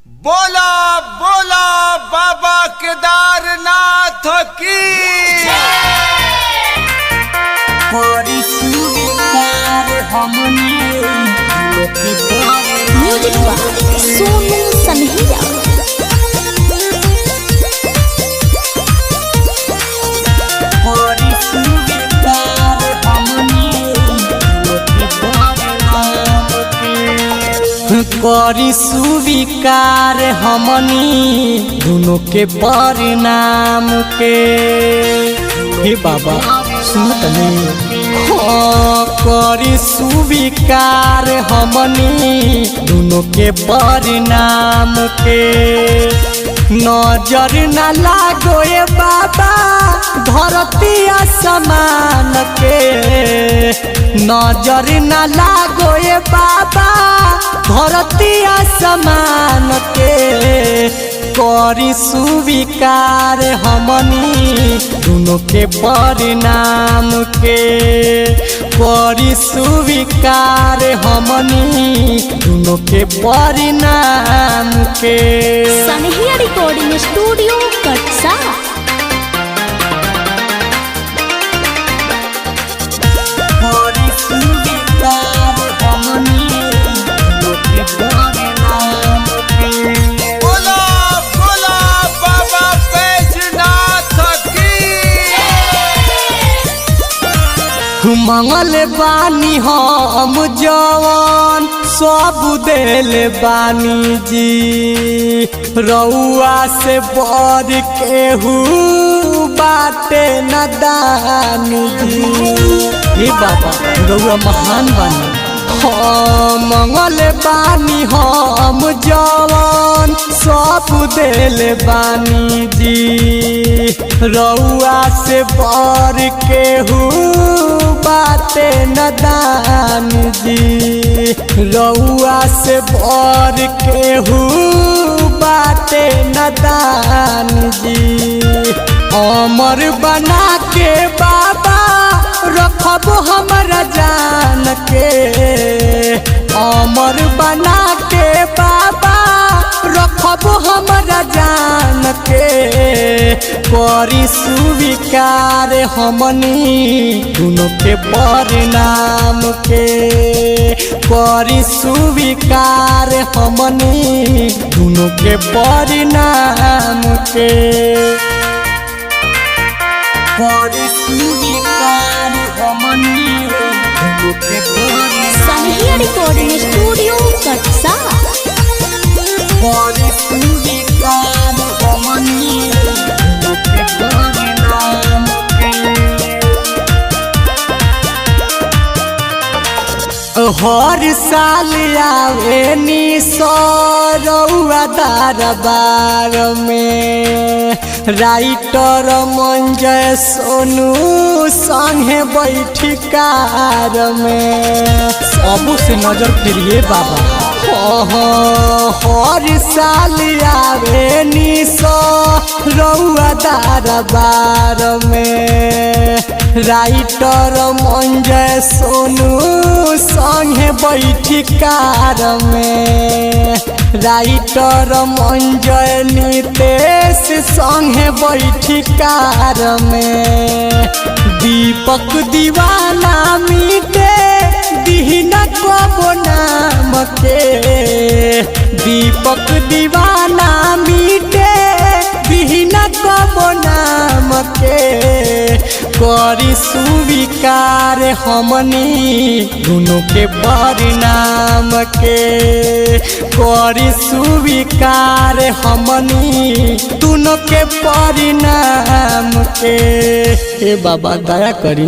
बोला बोला बाबा केदारनाथ की म्यूजिक बाय सोनू सनहिया। करी स्वीकार हमनी दोनों के परिणाम के। हे बाबा सुनत नहीं, हाँ करी स्वीकार हमनी दोनों के परिणाम के। नजर न लागो ए बाबा धरती आसमान के, नजर न लागो ए बाबा धरती आसमान के। करी स्वीकार हमनी दोनों के परिणाम के। करी स्वीकार हमनी दोनों के परिणाम के। सनहिया रिकॉर्डिंग स्टूडियो कटसा। बोला बोला बाबा बैजनाथ की मंगल बानी हम जवान सब दिल बानी जी। रउआ से बर केहू बाटे न दानी जी। हे बाबा रउआ महान बानी, हाँ मंगल बानी हम जवान सब दिल बानी जी। रउआ से बर केहू बाटे न दान जी। रउआ से बर केहू बाटे न दान जी। अमर बना के बाबा रखब हमरा जान के। अमर बना के बाबा रखब हमरा जान के। करी स्वीकार हमनी दोनों के परिणाम के। करी स्वीकार हमनी दोनों के परिणाम के। करी स्वीकार हमनी दोनों के परिणाम। सनहिया रिकॉर्डिंग स्टूडियो कटसा। करी स्वीकार हमनी दोनों के परिणाम के। हर साल आवे निसरौआ दरबार में। राइटर मंजय सोनू संगे बैठी कार में। सबू से नजर फेरिए बाबा, हर साल आवे निसरौआ दरबार में। राइटर मंजय सोनू संगे बैठी कार में। राइटर मंजय नितेश संगे बैठी कार में। दीपक दीवाना मिटे दीना कबो नाम के। दीपक दीवाना मिटे दीना कबो नाम के। करी स्वीकार हमनी दोनों के परिणाम के। करी स्वीकार हमनी दोनों के परिणाम के। हे बाबा दया करी।